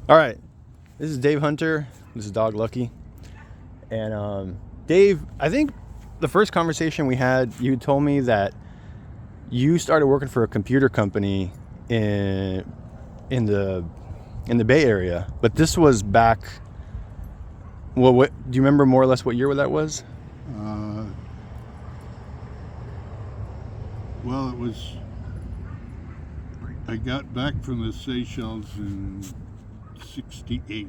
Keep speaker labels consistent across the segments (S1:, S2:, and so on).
S1: All right, this is Dave Hunter. This is Dog Lucky. And Dave, I think the first conversation we had, you told me that you started working for a computer company in the Bay Area, but this was back. Well, what do you remember more or less what year that was?
S2: Well, it was. I got back from the Seychelles in '68.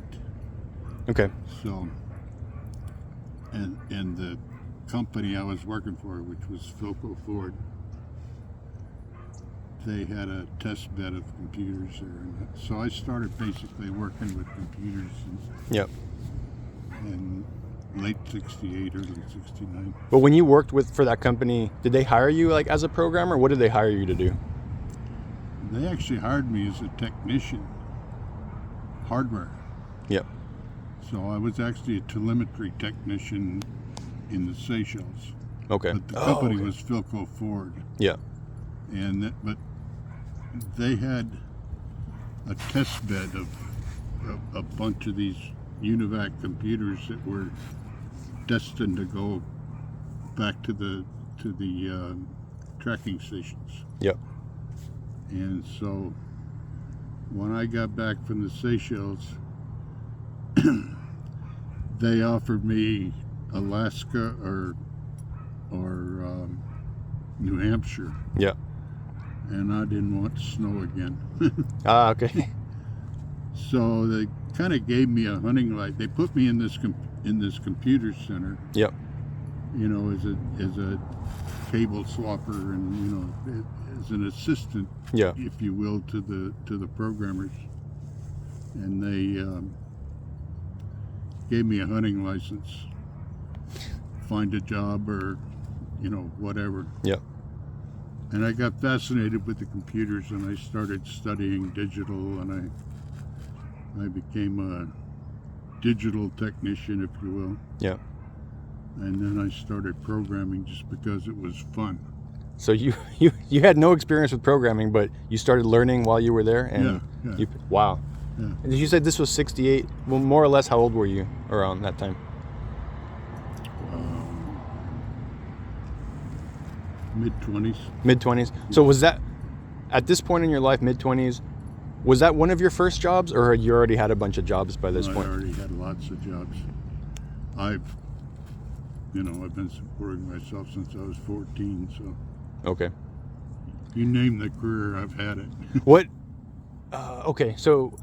S1: Okay.
S2: So, and the company I was working for, which was Philco Ford, they had a test bed of computers there, and so I started basically working with computers
S1: Yep.
S2: in late '68, early '69.
S1: But when you worked for that company, did they hire you like as a programmer? What did they hire you to do?
S2: They actually hired me as a technician, hardware.
S1: Yep.
S2: So I was actually a telemetry technician in the Seychelles.
S1: Okay.
S2: But the company was Philco Ford.
S1: Yeah.
S2: But they had a test bed of a bunch of these UNIVAC computers that were destined to go back to the tracking stations.
S1: Yep.
S2: And so when I got back from the Seychelles, they offered me Alaska or New Hampshire.
S1: Yeah.
S2: And I didn't want snow again.
S1: Okay.
S2: So they kind of gave me a hunting license. They put me in this computer center.
S1: Yep.
S2: You know, as a cable swapper, and as an assistant,
S1: Yeah.
S2: if you will, to the programmers. And they gave me a hunting license. Find a job or whatever.
S1: Yep.
S2: And I got fascinated with the computers, and I started studying digital, and I became a digital technician, if you will.
S1: Yeah.
S2: And then I started programming just because it was fun.
S1: So you had no experience with programming, but you started learning while you were there, and
S2: Yeah.
S1: Wow.
S2: Yeah.
S1: And you said this was '68. Well, more or less, how old were you around that time?
S2: Mid-20s.
S1: Mid-20s. So was that at this point in your life, mid-20s? Was that one of your first jobs, or you already had a bunch of jobs by this point?
S2: I already had lots of jobs. I've been supporting myself since I was 14. So
S1: Okay.
S2: you name the career, I've had it.
S1: What? Okay. So,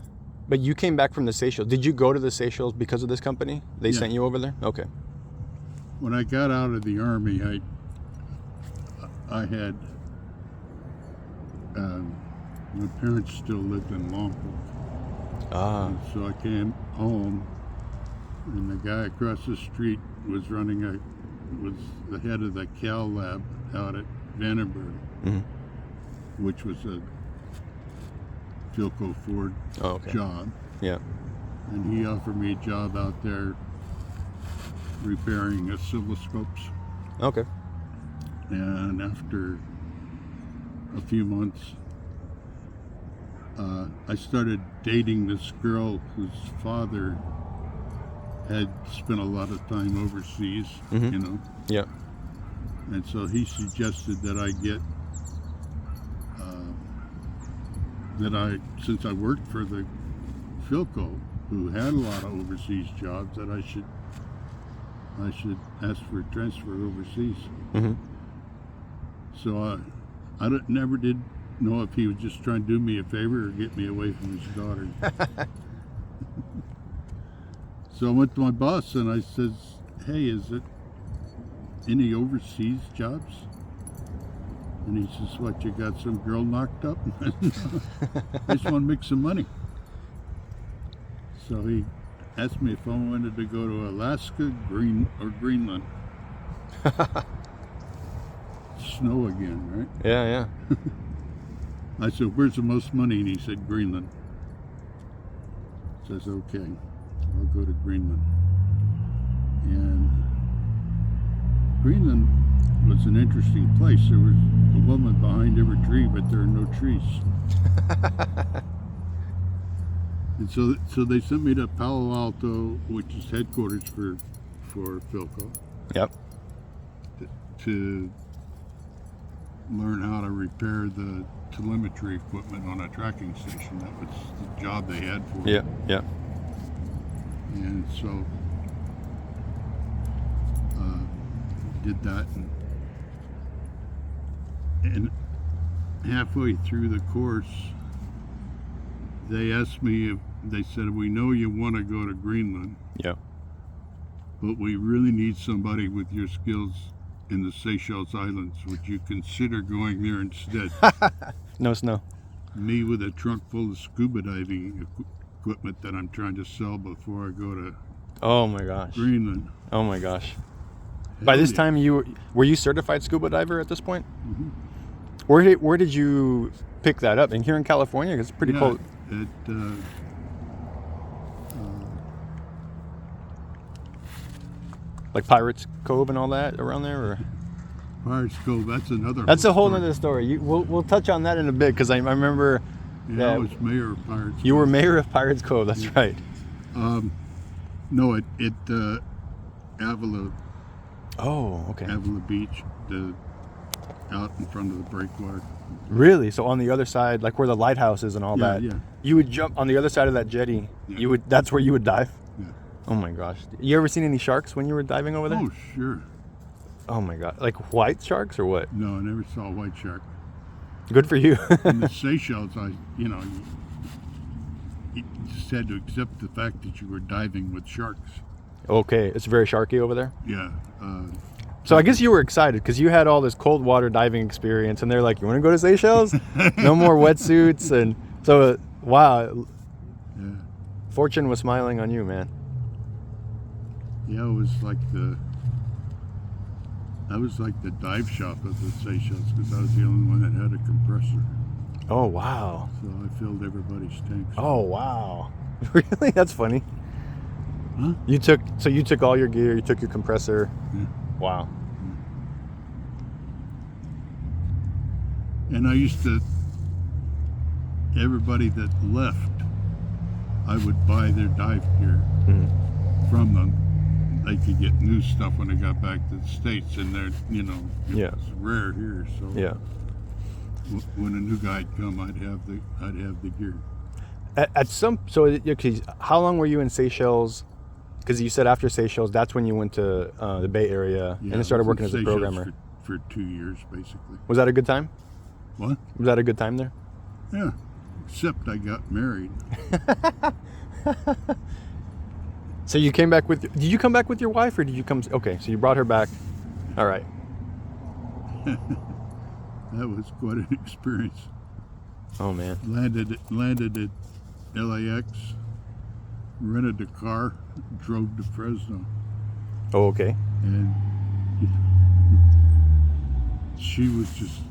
S1: but you came back from the Seychelles. Did you go to the Seychelles because of this company? They
S2: Yeah.
S1: sent you over there? Okay.
S2: When I got out of the Army, I had my parents still lived in Lompoc.
S1: Ah.
S2: And so I came home, and the guy across the street was the head of the Cal lab out at Vandenberg, which was a Philco Ford job.
S1: Yeah.
S2: And he offered me a job out there repairing oscilloscopes.
S1: Okay.
S2: And after a few months, I started dating this girl whose father had spent a lot of time overseas,
S1: Yeah.
S2: and so he suggested that I get, since I worked for the Philco, who had a lot of overseas jobs, that I should ask for a transfer overseas.
S1: Mm-hmm.
S2: So I never did know if he was just trying to do me a favor or get me away from his daughter. So I went to my boss and I says, "Hey, is it any overseas jobs?" And he says, "What, you got some girl knocked up?" I just want to make some money. So he asked me if I wanted to go to Alaska, Greenland. Snow again, right?
S1: Yeah.
S2: I said, "Where's the most money?" And he said, "Greenland." Says, "Okay, I'll go to Greenland." And Greenland was an interesting place. There was a woman behind every tree, but there are no trees. And so they sent me to Palo Alto, which is headquarters for Philco,
S1: Yep.
S2: to learn how to repair the telemetry equipment on a tracking station. That was the job they had for me.
S1: Yeah. Yeah.
S2: And so did that, and halfway through the course, they asked me if they said, "We know you want to go to Greenland,
S1: Yeah.
S2: but we really need somebody with your skills in the Seychelles Islands. Would you consider going there instead?"
S1: No snow.
S2: Me with a trunk full of scuba diving equipment that I'm trying to sell before I go to
S1: Oh my gosh.
S2: Greenland.
S1: Oh my gosh. By this time, were you certified scuba diver at this point?
S2: Mhm.
S1: Where did you pick that up? And here in California, 'cause it's pretty cold.
S2: At
S1: Like Pirates Cove and all that around there, or
S2: Pirates Cove. That's another.
S1: that's a whole
S2: story.
S1: other story. We'll touch on that in a bit, because I remember
S2: Yeah, I
S1: that
S2: was mayor of Pirates.
S1: you were mayor of Pirates Cove. That's right.
S2: No, at Avila
S1: Oh, okay.
S2: Avila Beach, out in front of the breakwater.
S1: Really? So on the other side, like where the lighthouse is and all
S2: Yeah,
S1: that,
S2: yeah.
S1: you would jump on the other side of that jetty.
S2: Yeah.
S1: That's where you would dive.
S2: Yeah.
S1: Oh my gosh. You ever seen any sharks when you were diving over there?
S2: Oh, sure.
S1: Oh my god. Like white sharks or what?
S2: No, I never saw a white shark.
S1: Good for you.
S2: In the Seychelles, you just had to accept the fact that you were diving with sharks.
S1: Okay, it's very sharky over there.
S2: Yeah.
S1: So I guess you were excited because you had all this cold water diving experience, and they're like, "You want to go to Seychelles? No more wetsuits." And so, wow,
S2: Yeah.
S1: fortune was smiling on you, man.
S2: Yeah, it was like I was like the dive shop of the Seychelles, because I was the only one that had a compressor.
S1: Oh wow.
S2: So I filled everybody's tanks.
S1: Oh wow. Really? That's funny.
S2: Huh?
S1: You took all your gear. You took your compressor.
S2: Yeah.
S1: Wow.
S2: And I used to, everybody that left, I would buy their dive gear from them. They could get new stuff when they got back to the States, and they're,
S1: Yeah.
S2: it's rare here. So
S1: Yeah.
S2: when a new guy'd come, I'd have the gear.
S1: Okay, how long were you in Seychelles? Because you said after Seychelles, that's when you went to the Bay Area
S2: Yeah,
S1: and then started
S2: I was
S1: working
S2: in
S1: as a
S2: Seychelles
S1: programmer.
S2: for 2 years, basically.
S1: Was that a good time?
S2: What?
S1: Was that a good time there?
S2: Yeah, except I got married.
S1: So you came back with? Did you come back with your wife, or did you come? Okay, so you brought her back. All right.
S2: That was quite an experience.
S1: Oh man.
S2: Landed at LAX, rented a car, drove to Fresno,
S1: Oh, okay.
S2: and she was just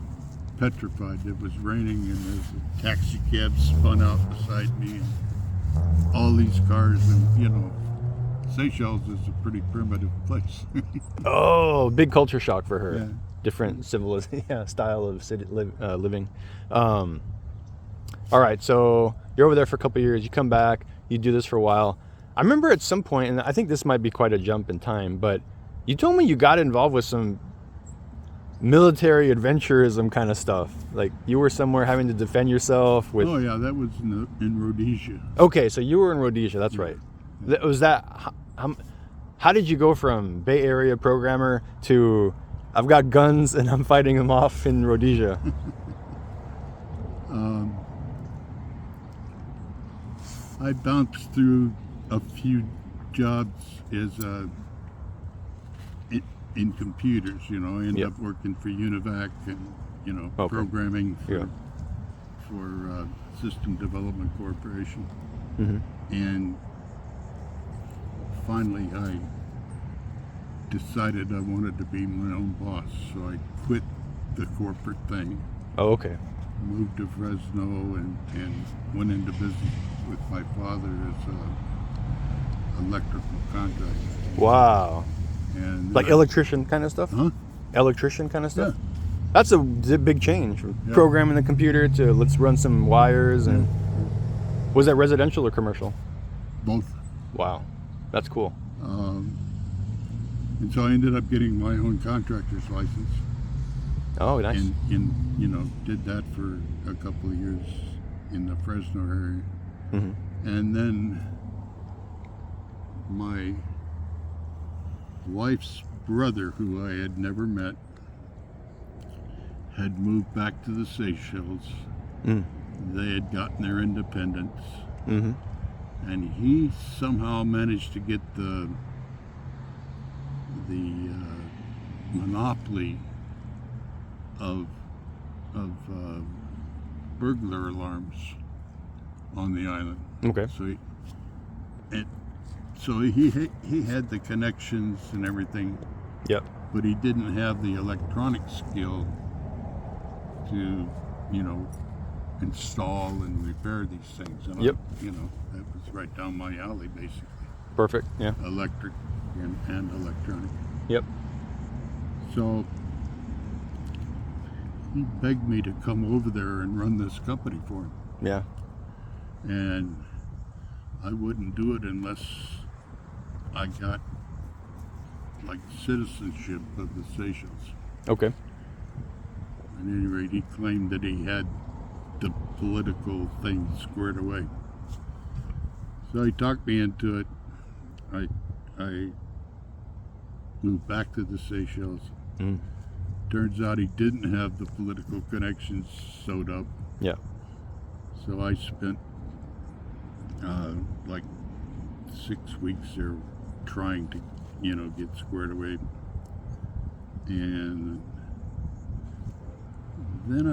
S2: petrified. It was raining, and there's a taxi cab spun out beside me, and all these cars, and Seychelles is a pretty primitive place.
S1: Oh, big culture shock for her.
S2: Yeah.
S1: Different style of living. All right, so you're over there for a couple of years. You come back. You do this for a while. I remember at some point, and I think this might be quite a jump in time, but you told me you got involved with some military adventurism kind of stuff. Like you were somewhere having to defend yourself with.
S2: Oh yeah, that was in Rhodesia.
S1: Okay, so you were in Rhodesia. That's right. Was that? How did you go from Bay Area programmer to I've got guns and I'm fighting them off in Rhodesia?
S2: I bounced through a few jobs as in computers. I ended
S1: Yep.
S2: up working for Univac and
S1: Okay.
S2: programming
S1: Yeah.
S2: for System Development Corporation.
S1: Mm-hmm.
S2: And finally, I decided I wanted to be my own boss, so I quit the corporate thing,
S1: Oh, okay.
S2: moved to Fresno, and went into business with my father as a electrical contractor.
S1: Wow.
S2: And
S1: Like electrician kind of stuff?
S2: Huh?
S1: Electrician kind of stuff?
S2: Yeah.
S1: That's a big change from
S2: Yeah.
S1: programming the computer to let's run some wires and Was that residential or commercial?
S2: both.
S1: Wow, that's cool.
S2: And so I ended up getting my own contractor's license,
S1: Oh, nice.
S2: and did that for a couple of years in the Fresno area.
S1: Mm-hmm.
S2: And then my wife's brother, who I had never met, had moved back to the Seychelles.
S1: Mm.
S2: They had gotten their independence,
S1: Mm-hmm.
S2: and he somehow managed to get the monopoly of burglar alarms on the island.
S1: Okay.
S2: So he had the connections and everything,
S1: Yep.
S2: but he didn't have the electronic skill to, install and repair these things. And
S1: Yep.
S2: that was right down my alley, basically.
S1: Perfect. Yeah.
S2: Electric and electronic.
S1: Yep.
S2: So he begged me to come over there and run this company for him.
S1: Yeah.
S2: And I wouldn't do it unless I got like citizenship of the Seychelles.
S1: Okay.
S2: At any rate, he claimed that he had the political thing squared away. So he talked me into it. I moved back to the Seychelles.
S1: Mm.
S2: Turns out he didn't have the political connections sewed up.
S1: Yeah.
S2: So I spent like 6 weeks there trying to, get squared away. And then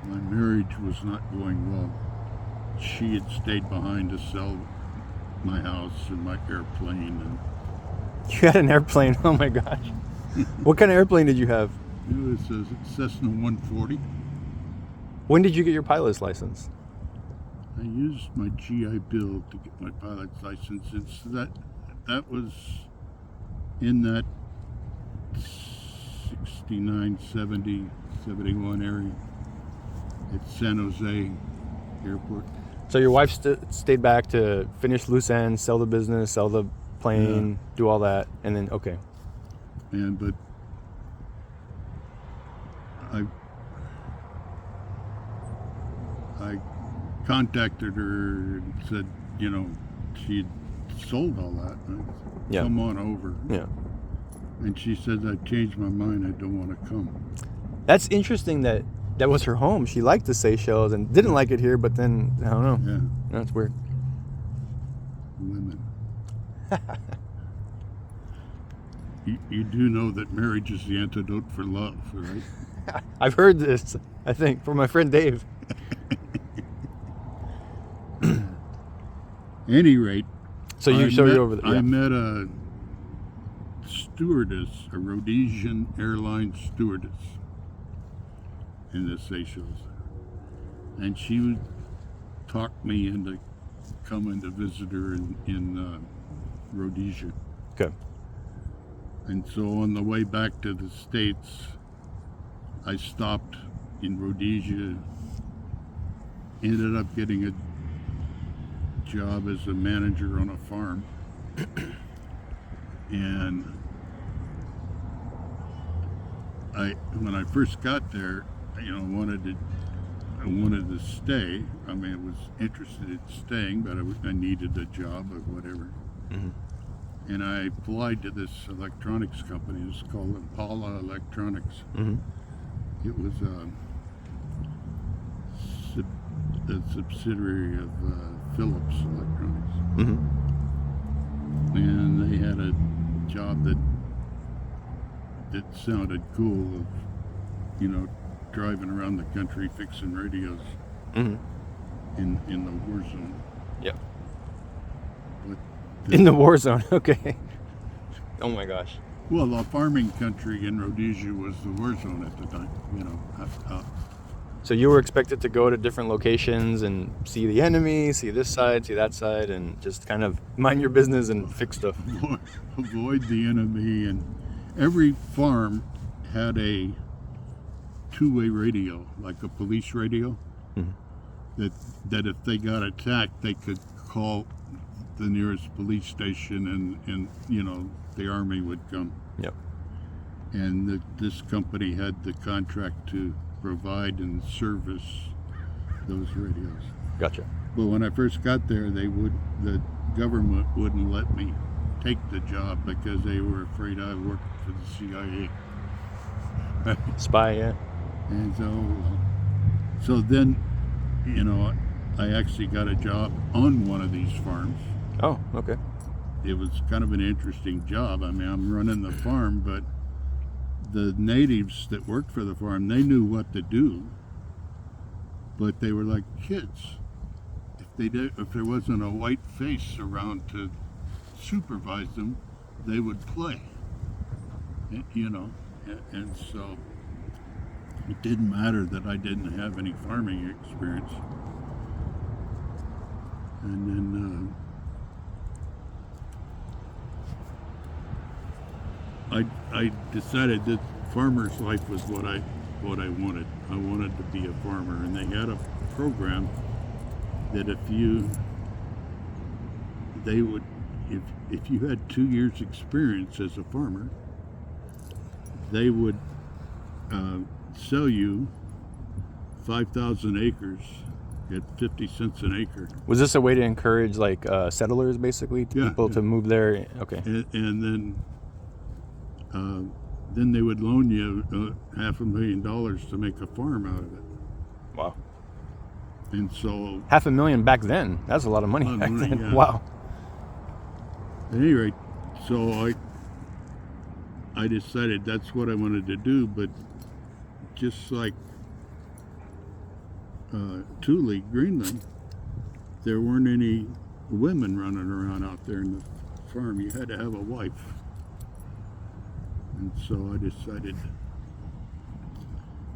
S2: my marriage was not going well. She had stayed behind to sell my house and my airplane, and
S1: You had an airplane. Oh my gosh. What kind of airplane did you have?
S2: it was a Cessna 140.
S1: When did you get your pilot's license?
S2: I used my GI Bill to get my pilot's license. That was in that 69, 70, 71 area at San Jose Airport.
S1: So your wife stayed back to finish loose ends, sell the business, sell the plane, do all that, and then okay.
S2: But I contacted her and said, she'd sold all that. And I said,
S1: Yeah.
S2: come on over.
S1: Yeah.
S2: And she said, I've changed my mind. I don't want to come.
S1: That's interesting that was her home. She liked the Seychelles and didn't like it here, but then I don't know.
S2: Yeah,
S1: That's weird.
S2: women. You do know that marriage is the antidote for love, right?
S1: I've heard this, I think, from my friend Dave.
S2: Any rate,
S1: So you're over there.
S2: I
S1: Yeah.
S2: met a stewardess, a Rhodesian airline stewardess in the Seychelles, and she would talk me into coming to visit her in Rhodesia.
S1: Okay.
S2: And so on the way back to the States, I stopped in Rhodesia, ended up getting a job as a manager on a farm. And when I first got there, I wanted to stay. I mean, I was interested in staying, but I needed a job or whatever.
S1: Mm-hmm.
S2: And I applied to this electronics company. It was called Impala Electronics.
S1: Mm-hmm.
S2: It was a subsidiary of Philips Electronics.
S1: Mm-hmm.
S2: And they had a job that sounded cool of, driving around the country fixing radios
S1: Mm-hmm.
S2: in the war zone.
S1: Yep.
S2: But
S1: In the war zone. Okay. Oh my gosh.
S2: well, the farming country in Rhodesia was the war zone at the time.
S1: So you were expected to go to different locations and see the enemy, see this side, see that side, and just kind of mind your business and fix stuff.
S2: Avoid the enemy, and every farm had a two-way radio, like a police radio. That if they got attacked, they could call the nearest police station, and the army would come.
S1: Yep.
S2: And this company had the contract to provide and service those radios.
S1: Gotcha.
S2: But when I first got there, the government wouldn't let me take the job because they were afraid I worked for the CIA.
S1: Spy, yeah.
S2: And so then, I actually got a job on one of these farms.
S1: Oh, okay.
S2: It was kind of an interesting job. I mean, I'm running the farm, but the natives that worked for the farm, they knew what to do, but they were like kids. If there wasn't a white face around to supervise them, they would play. And so it didn't matter that I didn't have any farming experience. And then I decided that farmer's life was what I wanted. I wanted to be a farmer, and they had a program that if you had 2 years experience as a farmer, they would sell you 5,000 acres at 50 cents an acre.
S1: Was this a way to encourage like settlers, basically, people to move there? Okay.
S2: And then they would loan you $500,000 to make a farm out of it.
S1: Wow.
S2: And so
S1: $500,000 back then. That's a lot of money back then.
S2: Yeah.
S1: Wow.
S2: At any rate, so I decided that's what I wanted to do, but just like Thule, Greenland, there weren't any women running around out there in the farm. You had to have a wife. And so I decided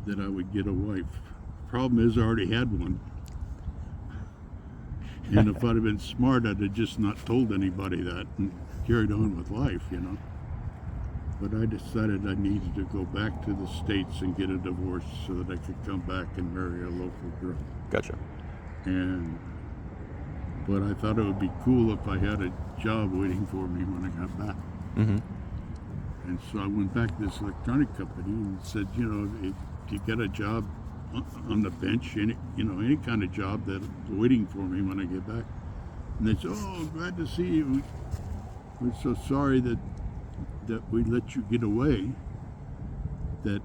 S2: that I would get a wife. Problem is, I already had one. And if I'd have been smart, I'd have just not told anybody that and carried on with life, But I decided I needed to go back to the States and get a divorce so that I could come back and marry a local girl.
S1: Gotcha.
S2: But I thought it would be cool if I had a job waiting for me when I got back.
S1: Mm-hmm.
S2: And so I went back to this electronic company and said, if you get a job on the bench, any kind of job that's waiting for me when I get back. And they said, "Oh, glad to see you. We're so sorry that we let you get away. That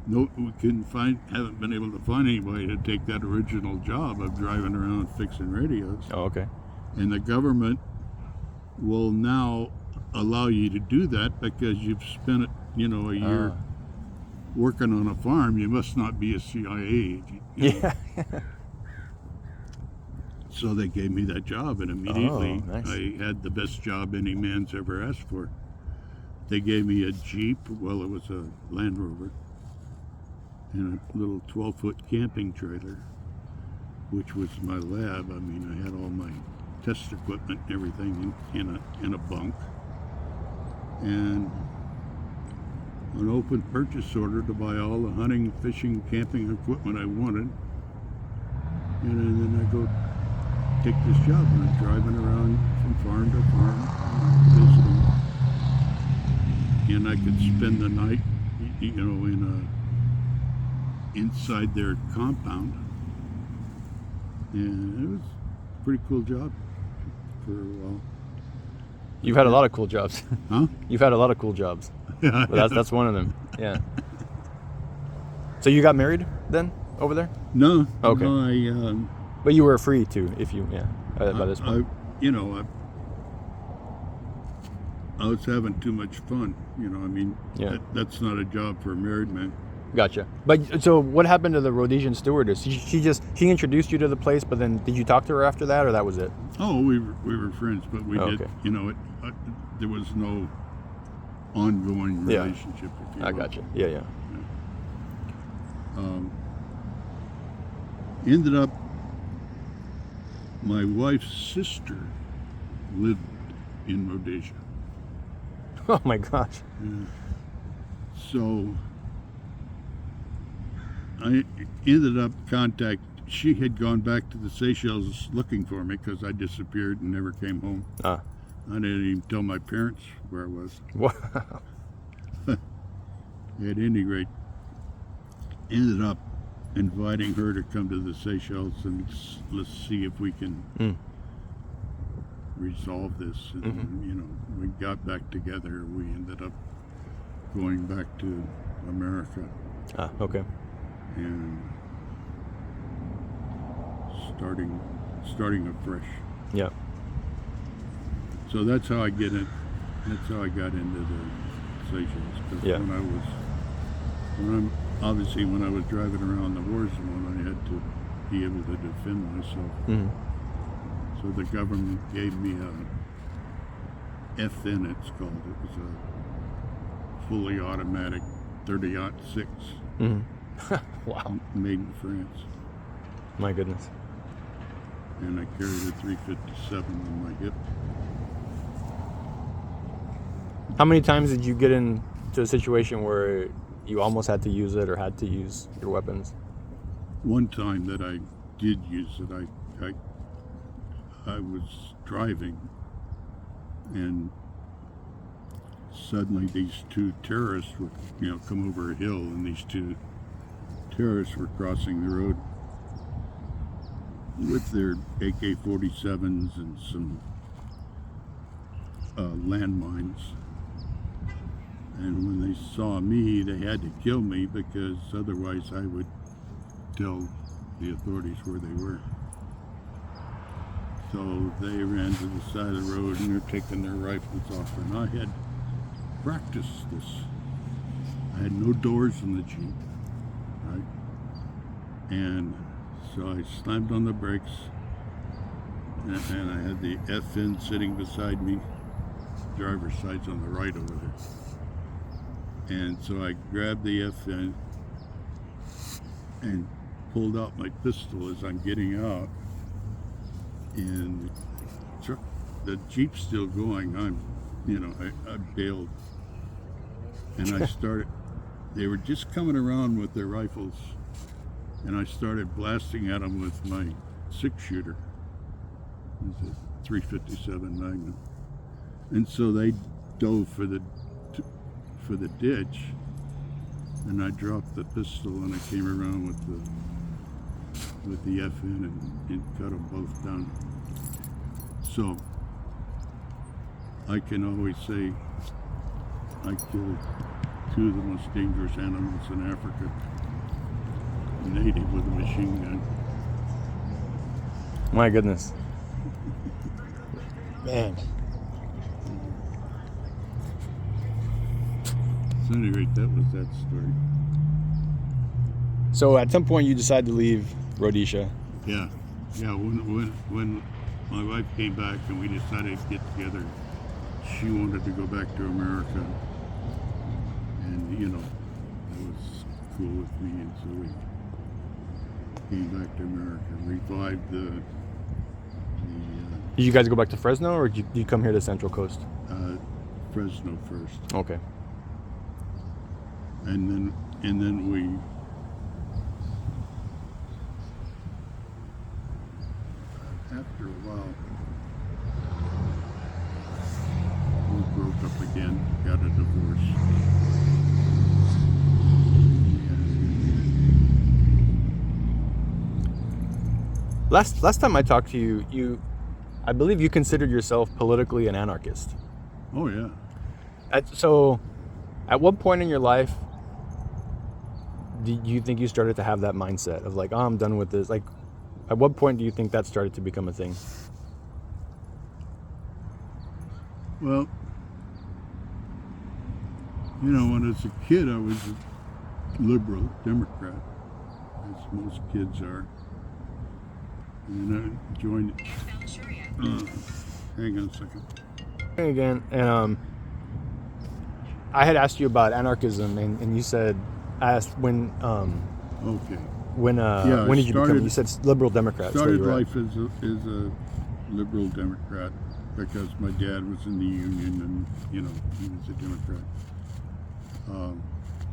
S2: we haven't been able to find anybody to take that original job of driving around fixing radios.
S1: Oh, okay.
S2: And the government will now allow you to do that because you've spent a year working on a farm. You must not be a CIA agent."
S1: Yeah.
S2: So they gave me that job, and immediately
S1: nice.
S2: I had the best job any man's ever asked for. They gave me a Jeep, well, it was a Land Rover, and a little 12-foot camping trailer, which was my lab. I mean, I had all my test equipment and everything in a bunk. And an open purchase order to buy all the hunting, fishing, camping equipment I wanted. And then I go take this job, and I'm driving around from farm to farm, visiting. And I could spend the night, inside their compound. And it was a pretty cool job for a while.
S1: You've had a lot of cool jobs.
S2: Huh?
S1: You've had a lot of cool jobs.
S2: Yeah.
S1: But that's one of them. Yeah. So you got married then over there?
S2: No.
S1: Okay.
S2: No,
S1: But you were free to, if you, by this point.
S2: I was having too much fun.
S1: Yeah.
S2: That's not a job for a married man.
S1: Gotcha. But so what happened to the Rhodesian stewardess? She introduced you to the place, but then did you talk to her after that, or that was it?
S2: Oh, we were friends, but we did.
S1: Okay.
S2: There was no ongoing relationship. If you
S1: I
S2: will.
S1: gotcha. Yeah.
S2: Ended up, my wife's sister lived in Rhodesia.
S1: Oh my gosh.
S2: So I ended up she had gone back to the Seychelles looking for me because I disappeared and never came home.
S1: Ah.
S2: I didn't even tell my parents where I was.
S1: Wow.
S2: At any rate, ended up inviting her to come to the Seychelles and let's see if we can resolve this. And, you know, we got back together. We ended up going back to America
S1: Ah, okay.
S2: and starting afresh.
S1: Yeah.
S2: So that's how I get it. That's how I got into the Seychelles. Because
S1: Yeah.
S2: when I was driving around the war zone, I had to be able to defend myself.
S1: Mm-hmm.
S2: So the government gave me a FN, it's called. It was a fully automatic 30-06
S1: Mm-hmm. Wow.
S2: made in France.
S1: My goodness.
S2: And I carried a 357 on my hip.
S1: How many times did you get into a situation where you almost had to use it or had to use your weapons?
S2: One time that I did use it, I was driving and suddenly these two terrorists were, come over a hill, and these two terrorists were crossing the road with their AK-47s and some landmines. And when they saw me, they had to kill me because otherwise I would tell the authorities where they were. So they ran to the side of the road and they're taking their rifles off. And I had practiced this. I had no doors in the Jeep, right? And so I slammed on the brakes and I had the FN sitting beside me. Driver's side's on the right over there. And so I grabbed the FN and pulled out my pistol as I'm getting out. And the Jeep's still going. I bailed. And I started, they were just coming around with their rifles. And I started blasting at them with my 6-shooter. It was a 357 Magnum. And so they dove for the ditch, and I dropped the pistol and I came around with the FN and cut them both down. So I can always say I killed two of the most dangerous animals in Africa, native with a machine gun.
S1: My goodness. Man.
S2: So at any rate, that was that story.
S1: So at some point you decided to leave Rhodesia.
S2: Yeah. When my wife came back and we decided to get together, she wanted to go back to America, and that was cool with me, and so we came back to America, revived the
S1: Did you guys go back to Fresno, or did you come here to Central Coast?
S2: Fresno first,
S1: Okay.
S2: and then we after a while we broke up again, got a divorce.
S1: Last time I talked to you, I believe you considered yourself politically an anarchist.
S2: Oh yeah.
S1: So, at what point in your life do you think you started to have that mindset of like, oh, I'm done with this? Like, at what point do you think that started to become a thing?
S2: Well, when I was a kid, I was a liberal Democrat, as most kids are. And then I joined. Hang on a second.
S1: Again, and I had asked you about anarchism, and you said, I asked when
S2: Okay.
S1: when did you become? You said liberal Democrat.
S2: Started life as a liberal Democrat because my dad was in the union, and he was a Democrat.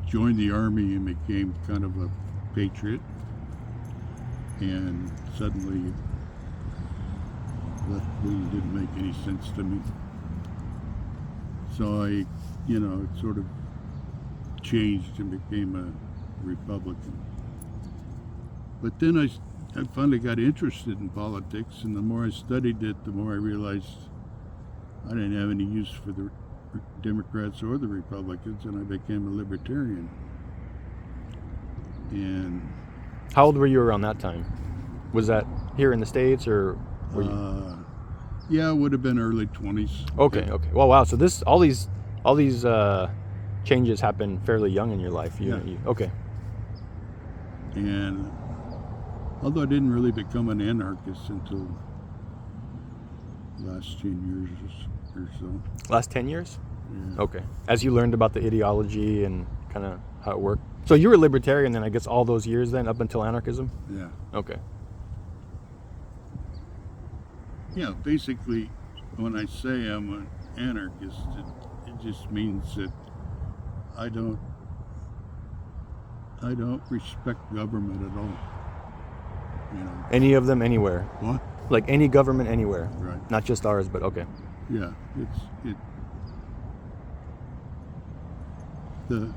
S2: Joined the army and became kind of a patriot, and suddenly left wing didn't make any sense to me. So I, sort of changed and became a Republican. But then I finally got interested in politics, and the more I studied it, the more I realized I didn't have any use for the Democrats or the Republicans, and I became a libertarian. And
S1: How old were you around that time? Was that here in the States, or were you?
S2: yeah, it would have been early 20s.
S1: Okay. Well, wow. So all these changes happened fairly young in your life. Okay.
S2: And although I didn't really become an anarchist until the last 10 years or so.
S1: Last 10 years?
S2: Yeah.
S1: Okay. As you learned about the ideology and kind of how it worked. So you were libertarian then, I guess, all those years then, up until anarchism?
S2: Yeah.
S1: Okay.
S2: Yeah, basically, when I say I'm an anarchist, it just means that I don't respect government at all.
S1: Any of them, anywhere?
S2: What?
S1: Like any government anywhere?
S2: Right.
S1: Not just ours, but okay.
S2: Yeah, the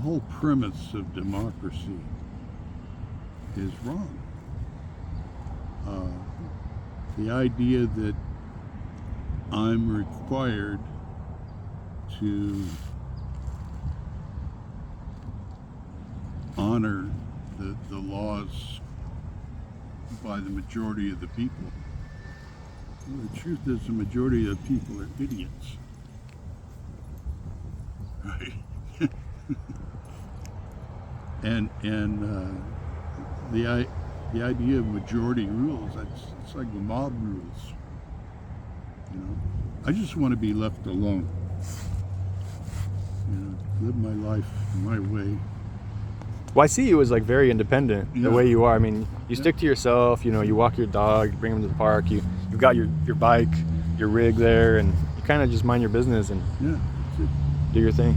S2: whole premise of democracy is wrong. The idea that I'm required to honor the laws by the majority of the people. Well, the truth is the majority of the people are idiots. Right? and the idea of majority rules, it's like mob rules. I just want to be left alone. Live my life my way.
S1: Well, I see you as like very independent,
S2: Yeah.
S1: the way you are. I mean, you stick to yourself, you walk your dog, you bring him to the park, you've got your bike, your rig there, and you kind of just mind your business and
S2: Yeah. That's it.
S1: do your thing.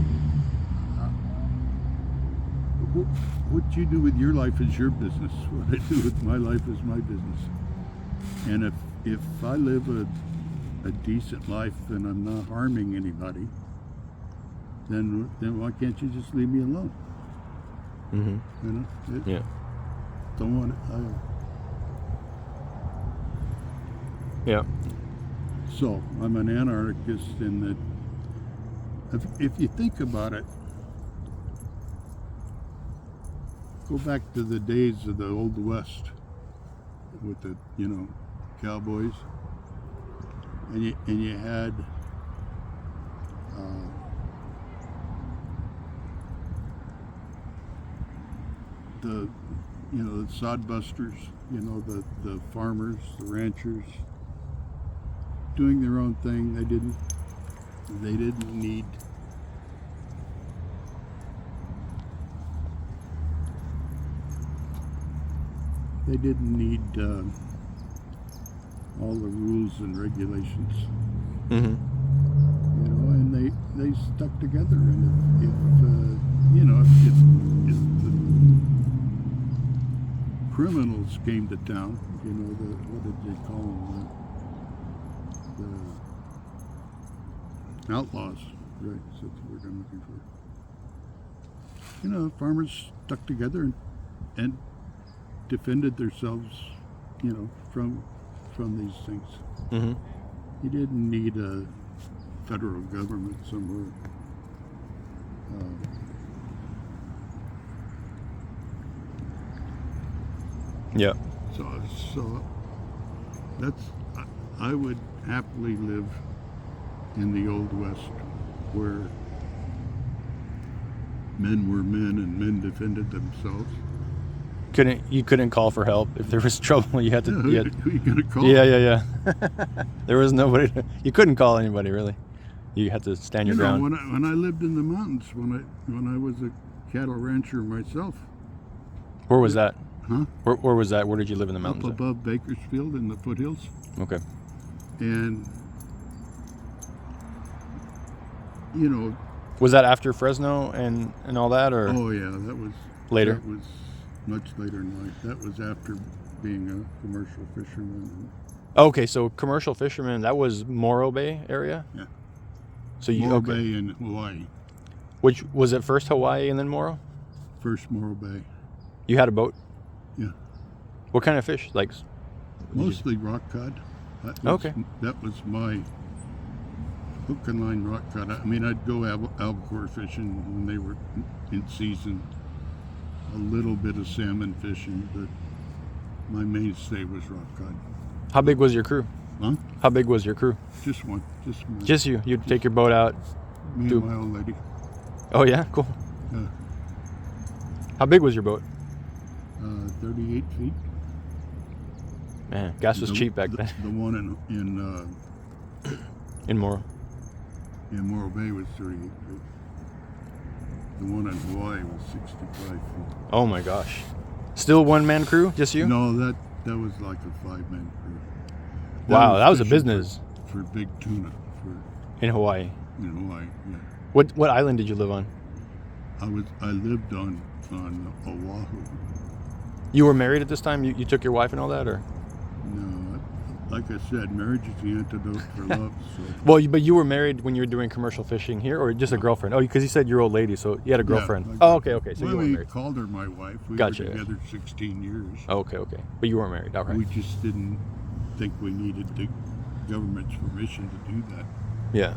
S2: What you do with your life is your business. What I do with my life is my business. And if I live a decent life and I'm not harming anybody, then why can't you just leave me alone?
S1: Mm-hmm. Yeah.
S2: Don't want
S1: Yeah.
S2: So I'm an anarchist in that if you think about it, go back to the days of the Old West with the cowboys, and you had the sodbusters, the farmers, the ranchers doing their own thing. They didn't need all the rules and regulations.
S1: Mm-hmm.
S2: And they stuck together. And if the criminals came to town, what did they call them? The outlaws, right? That's the word I'm looking for. Farmers stuck together and defended themselves, from these things.
S1: Mm-hmm.
S2: You didn't need a federal government somewhere.
S1: Yeah.
S2: So that's I would happily live in the Old West, where men were men and men defended themselves.
S1: You couldn't call for help if there was trouble. You had to.
S2: Who are you gonna call?
S1: Yeah. There was nobody. You couldn't call anybody really. You had to stand your ground.
S2: When I lived in the mountains, when I was a cattle rancher myself.
S1: Where was that?
S2: Huh?
S1: Where was that? Where did you live in the mountains?
S2: Up above Bakersfield in the foothills.
S1: Okay.
S2: And
S1: Was that after Fresno and all that, or?
S2: oh yeah, that was
S1: later?
S2: That was much later in life. That was after being a commercial fisherman.
S1: Okay, so commercial fisherman, that was Morro Bay area?
S2: Yeah.
S1: So you
S2: Morro
S1: okay.
S2: Bay in Hawaii.
S1: Which was it first Hawaii and then Morro?
S2: First Morro Bay.
S1: You had a boat?
S2: Yeah.
S1: What kind of fish? Like
S2: Mostly rock cod.
S1: Okay.
S2: That was my hook and line rock cod. I mean, I'd go albacore fishing when they were in season. A little bit of salmon fishing, but my mainstay was rock cod.
S1: How big was your crew?
S2: Huh?
S1: How big was your crew?
S2: Just one.
S1: Just you? You'd take your boat out?
S2: Me and my old lady.
S1: Oh yeah? Cool.
S2: Yeah.
S1: How big was your boat?
S2: 38 feet.
S1: Man, gas was cheap back then.
S2: The one
S1: In Morro.
S2: in Morro Bay was 38 feet. The one in Hawaii was 65 feet.
S1: Oh my gosh. Still one-man crew? Just you?
S2: No, that was like a 5-man crew.
S1: Wow, that was a
S2: fishing
S1: business.
S2: for big tuna
S1: In Hawaii.
S2: in Hawaii. Yeah,
S1: What island did you live on?
S2: I lived on Oahu.
S1: You were married at this time? You took your wife and all that, or?
S2: No, like I said, marriage is the antidote for love. So
S1: Well, but you were married when you were doing commercial fishing here, or just a girlfriend? Oh, because you said your old lady, so you had a girlfriend.
S2: Yeah,
S1: Oh, okay. So
S2: well,
S1: you weren't
S2: we
S1: married.
S2: called her my wife. We
S1: Gotcha.
S2: were together 16 years.
S1: Oh, okay. But you weren't married. All right.
S2: We just didn't think we needed the government's permission to do that.
S1: Yeah.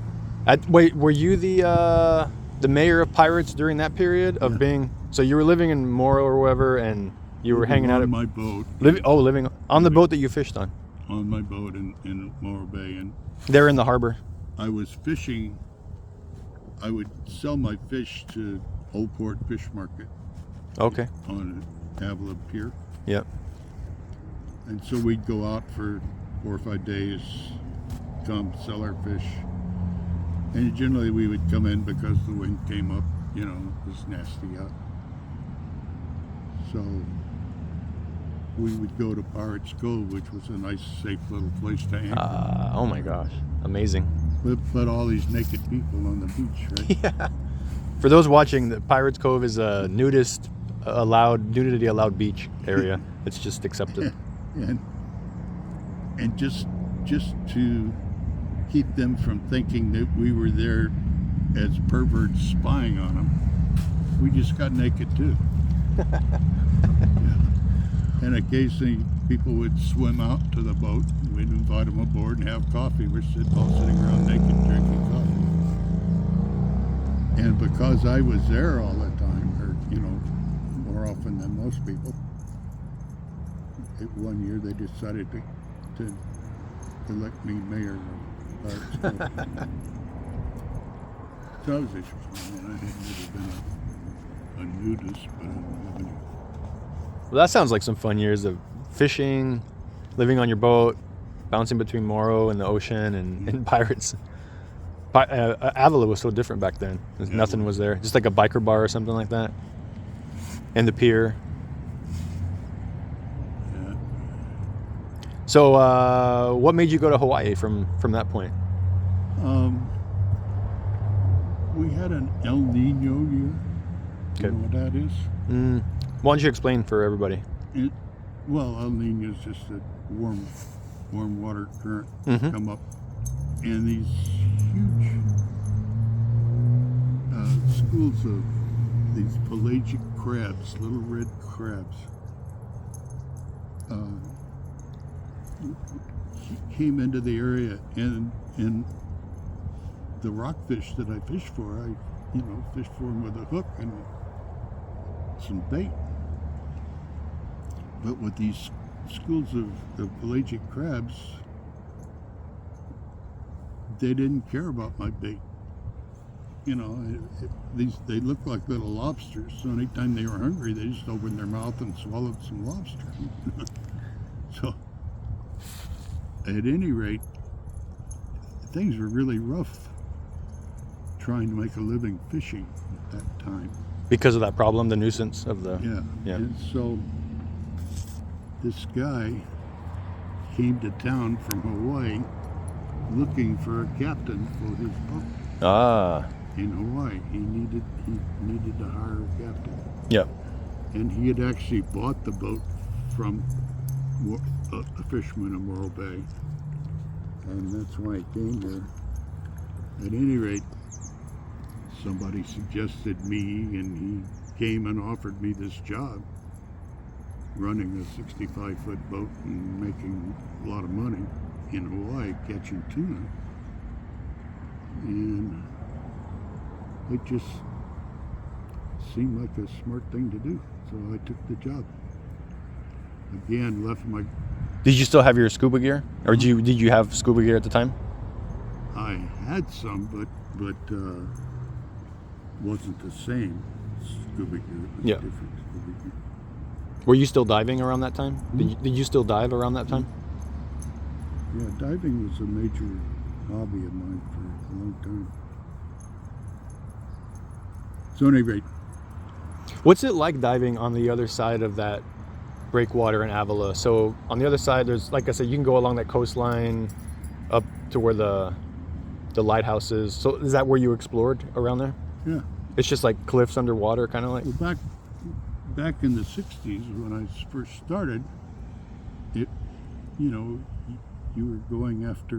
S1: Wait, were you the mayor of Pirates during that period of
S2: Yeah.
S1: being? So you were living in Morro or wherever, and you were hanging out
S2: on
S1: at
S2: my boat.
S1: living on the boat that you fished on.
S2: On my boat in Morro Bay, and
S1: There in the harbor.
S2: I was fishing. I would sell my fish to Old Port Fish Market
S1: Okay.
S2: on Avila Pier,
S1: Yep.
S2: and so we'd go out for 4 or 5 days, come sell our fish, and generally we would come in because the wind came up. You know, it was nasty out, so we would go to Pirates Cove, which was a nice, safe little place to anchor.
S1: Oh my gosh. Amazing.
S2: But all these naked people on the beach, right?
S1: Yeah. For those watching, the Pirates Cove is a nudity allowed beach area. It's just accepted.
S2: And just to keep them from thinking that we were there as perverts spying on them, we just got naked too. Yeah. And occasionally people would swim out to the boat. We'd invite them aboard and have coffee. We're all sitting around naked drinking coffee. And because I was there all the time, or more often than most people, one year they decided to elect me mayor of Pirates Cove. So that was interesting. I had never been a nudist, but
S1: Well, that sounds like some fun years of fishing, living on your boat, bouncing between Morro and the ocean and Pirates. Avila was so different back then. Nothing was there. Just like a biker bar or something like that. And the pier.
S2: yeah.
S1: So what made you go to Hawaii from that point?
S2: We had an El Nino year.
S1: Okay.
S2: You know what that is?
S1: Why don't you explain for everybody?
S2: Well, El Nino is just a warm water current come up, and these huge schools of these pelagic crabs, little red crabs, came into the area, and the rockfish that I fished for, I fished for them with a hook and some bait. But with these schools of pelagic crabs, they didn't care about my bait. They look like little lobsters. So anytime they were hungry, they just opened their mouth and swallowed some lobster. So, at any rate, things were really rough trying to make a living fishing at that time.
S1: Because of that problem, the nuisance of the...
S2: Yeah. And so this guy came to town from Hawaii looking for a captain for his boat
S1: Ah.
S2: in Hawaii. He needed to hire a captain.
S1: Yep.
S2: and he had actually bought the boat from a fisherman in Morro Bay, and that's why it came there. At any rate, somebody suggested me, and he came and offered me this job, running a 65-foot boat and making a lot of money in Hawaii catching tuna. And it just seemed like a smart thing to do, so I took the job. Again, left my.
S1: Did you still have your scuba gear, or did you have scuba gear at the time?
S2: I had some, but wasn't the same scuba gear. It was
S1: Yeah.
S2: different scuba gear.
S1: Were you still diving around that time? Did you still dive around that time?
S2: Yeah, diving was a major hobby of mine for a long time. So at any rate,
S1: What's it like diving on the other side of that breakwater in Avila? So on the other side, there's, like I said, you can go along that coastline up to where the lighthouse is. So is that where you explored around there?
S2: yeah.
S1: It's just like cliffs underwater, kind of like.
S2: Well, back in the '60s when I first started, it, you were going after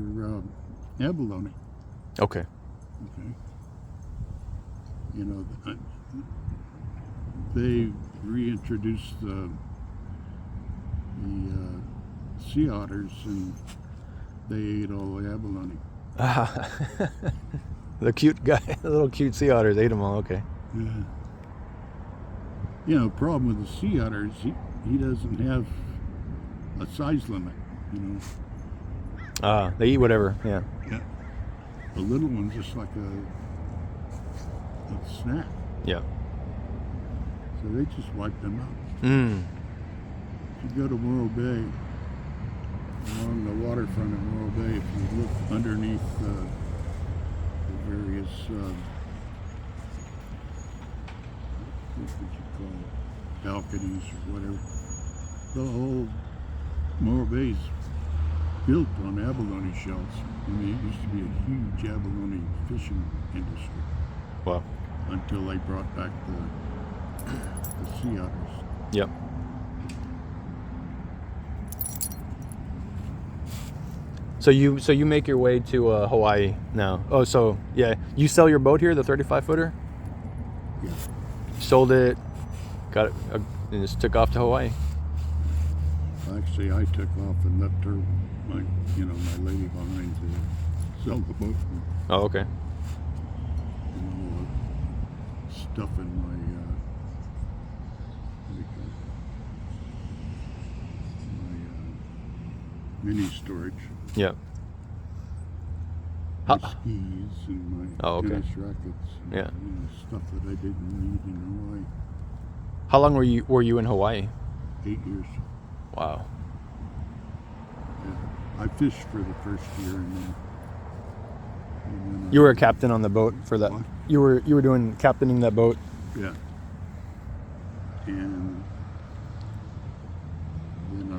S2: abalone.
S1: Okay.
S2: Okay. They reintroduced the sea otters, and they ate all the abalone.
S1: The cute guy, the little cute sea otters ate them all. Okay.
S2: Yeah. Problem with the sea otters, he doesn't have a size limit.
S1: They eat whatever. Yeah.
S2: Yeah. The little one's just like a snack.
S1: Yeah.
S2: So they just wipe them out.
S1: Mm.
S2: If you go to Morro Bay, along the waterfront of Morro Bay, if you look underneath the various, what would you call it, balconies or whatever, the whole Morro Bay's built on abalone shells. I mean, it used to be a huge abalone fishing industry
S1: Wow.
S2: until they brought back the sea otters.
S1: Yep. So you make your way to Hawaii now. Oh, so yeah, you sell your boat here, the 35-footer?
S2: Yeah.
S1: Sold it, got it, and just took off to Hawaii.
S2: Actually, I took off and left her, my lady behind to sell the boat
S1: Oh, okay.
S2: and all the stuff in my, what do you call it? My mini storage.
S1: Yeah.
S2: My
S1: How-
S2: skis and my
S1: Oh, okay.
S2: tennis rackets. And,
S1: Yeah.
S2: stuff that I didn't need in Hawaii.
S1: How long were you in Hawaii?
S2: 8 years.
S1: Wow.
S2: Yeah. I fished for the first year and then
S1: You were a captain on the boat for that.
S2: What?
S1: You were doing captaining that boat.
S2: Yeah. And then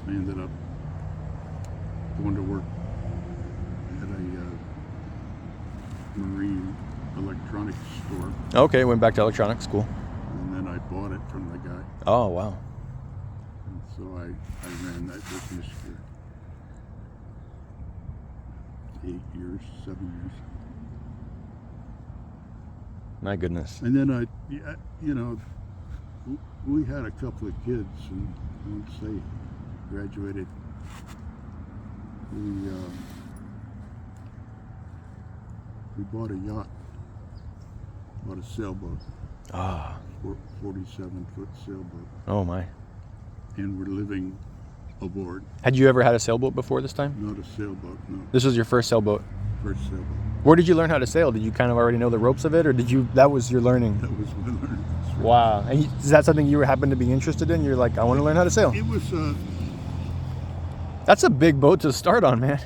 S2: I ended up going to work at a marine electronics store,
S1: Okay, went back to electronics school.
S2: and then I bought it from the guy.
S1: Oh, wow.
S2: And so I ran that business for 8 years, 7 years.
S1: My goodness.
S2: And then we had a couple of kids, and once they graduated, we bought a yacht, bought a sailboat,
S1: Ah.
S2: 47-foot sailboat,
S1: Oh my.
S2: and we're living aboard.
S1: Had you ever had a sailboat before this time?
S2: Not a sailboat, no,
S1: This was your first sailboat.
S2: first sailboat.
S1: Where did you learn how to sail? Did you kind of already know the ropes of it, or that was your learning?
S2: That was my learning.
S1: Wow. And is that something you happened to be interested in? You're like, I want to learn how to sail.
S2: It was
S1: That's a big boat to start on, man.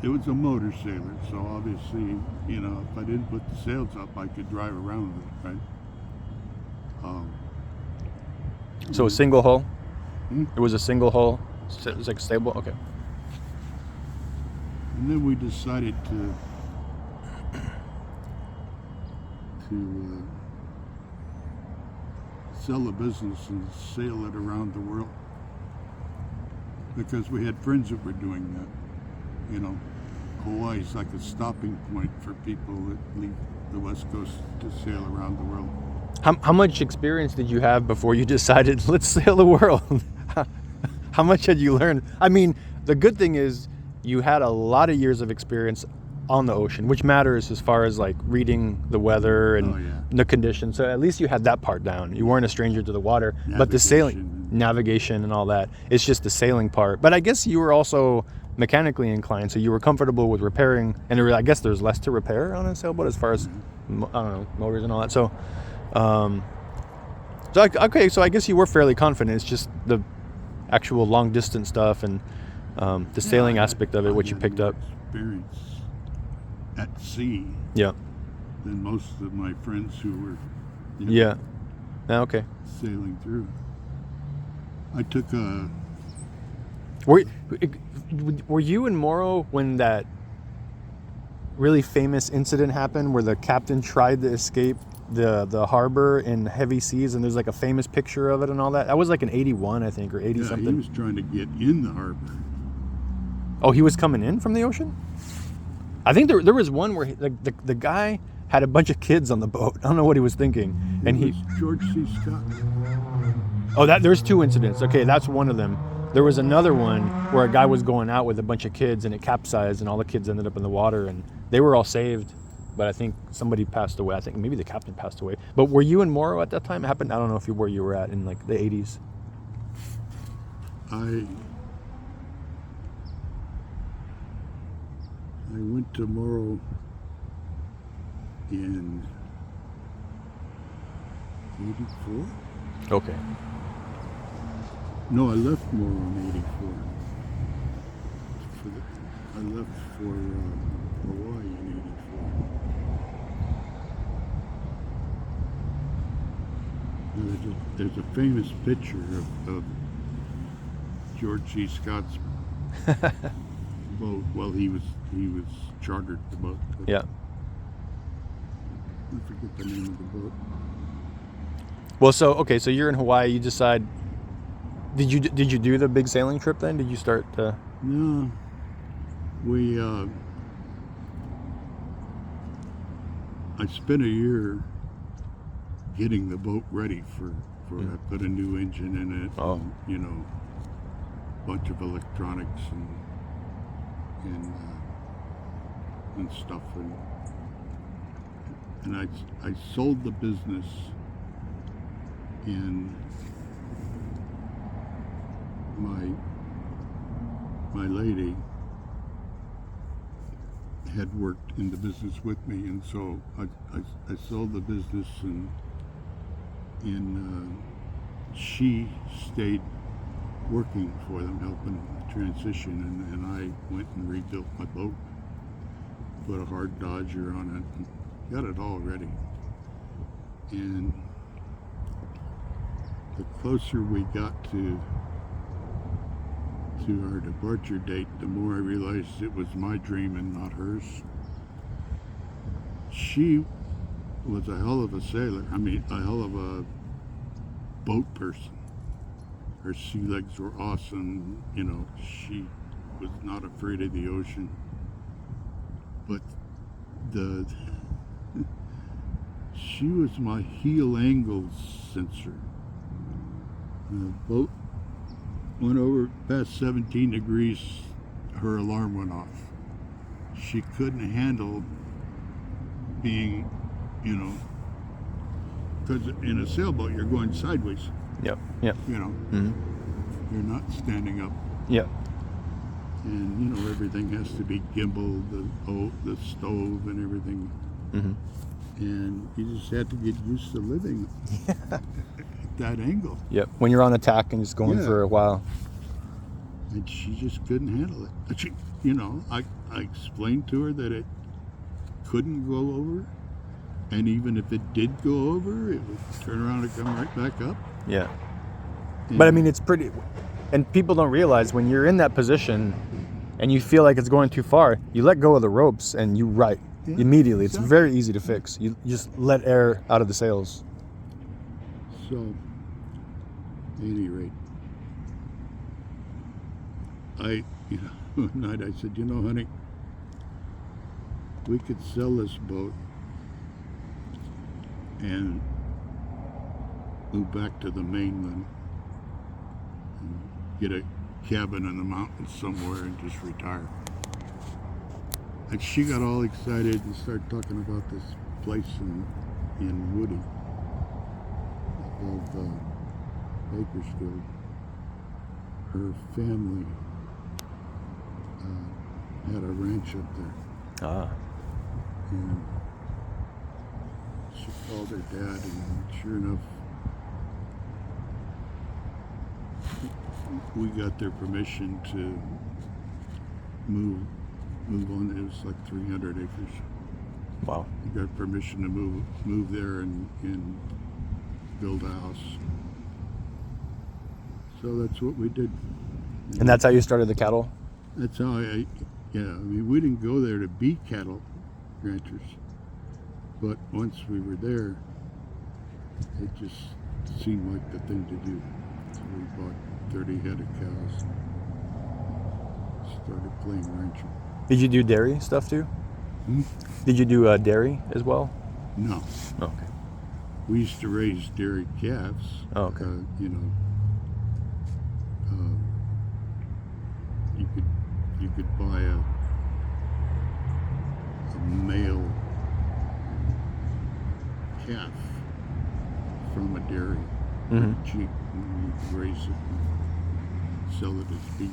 S2: it was a motor sailor, so obviously, if I didn't put the sails up, I could drive around with it, right?
S1: So a single hull?
S2: Hmm?
S1: It was a single hull? It was like a sailboat? Okay.
S2: And then we decided to sell the business and sail it around the world. Because we had friends that were doing that. You know, Hawaii's like a stopping point for people that leave the West Coast to sail around the world.
S1: How much experience did you have before you decided, let's sail the world? How much had you learned? I mean, the good thing is you had a lot of years of experience on the ocean, which matters as far as like reading the weather and the conditions. So at least you had that part down. You weren't a stranger to the water, but the sailing, navigation and all that, it's just the sailing part. But I guess you were also mechanically inclined, so you were comfortable with repairing, and I guess there's less to repair on a sailboat as far as, I don't know, motors and all that. So, okay, so I guess you were fairly confident. It's just the actual long distance stuff and the sailing aspect of it, which you picked up.
S2: Experience at sea.
S1: Yeah.
S2: Than most of my friends who were.
S1: Yeah. Okay.
S2: Sailing through. I took a.
S1: Were you and Morrow when that really famous incident happened where the captain tried to escape the harbor in heavy seas, and there's like a famous picture of it and all that? That was like in 81, I think, or 80 something.
S2: He was trying to get in the harbor.
S1: Oh, he was coming in from the ocean? I think there was one where the guy had a bunch of kids on the boat. I don't know what he was thinking. And
S2: it was George C. Scott.
S1: Oh, there's two incidents. Okay, that's one of them. There was another one where a guy was going out with a bunch of kids and it capsized and all the kids ended up in the water and they were all saved. But I think somebody passed away. I think maybe the captain passed away. But were you and Morrow at that time? It happened. I don't know if where you were at in like the 80s.
S2: I went to Morrow in 84?
S1: Okay.
S2: No, I left Morrow in 84. I left for Hawaii in 84. There's a famous picture of George C. Scott's boat. Well, he was chartered the boat.
S1: Yeah.
S2: I forget the name of the boat.
S1: Well, so you're in Hawaii. You decide. Did you do the big sailing trip then? Did you start?
S2: No. We. I spent a year getting the boat ready for. I put a new engine in it.
S1: Oh.
S2: And, you know, bunch of electronics and stuff, and I sold the business in my lady had worked in the business with me, and so I sold the business and she stayed working for them, helping transition, and I went and rebuilt my boat, put a hard Dodger on it, and got it all ready. And the closer we got to our departure date, the more I realized it was my dream and not hers. She was a hell of a sailor. I mean, a hell of a boat person. Her sea legs were awesome. You know, she was not afraid of the ocean. But she was my heel angle sensor. The boat went over past 17 degrees, her alarm went off. She couldn't handle being, you know, because in a sailboat you're going sideways.
S1: Yep.
S2: You know, you're not standing up.
S1: Yep.
S2: And you know, everything has to be gimbaled, the stove and everything. And you just had to get used to living at that angle.
S1: Yep. When you're on attack and just going for a while.
S2: And she just couldn't handle it. But she, you know, I explained to her that it couldn't go over, and even if it did go over, it would turn around and come right back up.
S1: Yeah. But I mean, it's pretty, and people don't realize when you're in that position and you feel like it's going too far, you let go of the ropes and you right immediately. It's very easy to fix. You just let air out of the sails.
S2: So any rate, one night I said, honey, we could sell this boat and move back to the mainland and get a cabin in the mountains somewhere and just retire. And she got all excited and started talking about this place in Woody above Bakersfield. Her family had a ranch up there.
S1: Ah.
S2: And she called her dad, and sure enough, we got their permission to move on. It was like 300 acres.
S1: Wow.
S2: We got permission to move there and build a house. So that's what we did.
S1: And that's how you started the cattle?
S2: That's how we didn't go there to be cattle ranchers, but once we were there, it just seemed like the thing to do. So we bought 30 head of cows and started playing rancher.
S1: Did you do dairy stuff too? Did you do dairy as well?
S2: No.
S1: Oh, okay.
S2: We used to raise dairy calves.
S1: Oh, okay.
S2: You could buy a male calf from a dairy cheap, and you could raise it and sell it as beef.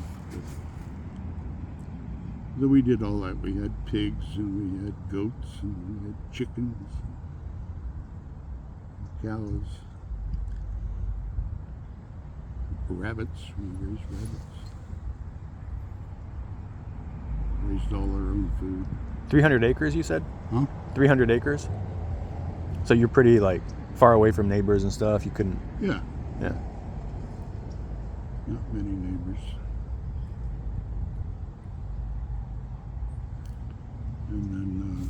S2: So we did all that. We had pigs and we had goats and we had chickens, and cows, rabbits. We raised rabbits. Raised all our own food.
S1: 300 acres, you said?
S2: Huh?
S1: 300 acres? So you're pretty like far away from neighbors and stuff. You couldn't.
S2: Yeah.
S1: Yeah.
S2: Not many neighbors. And then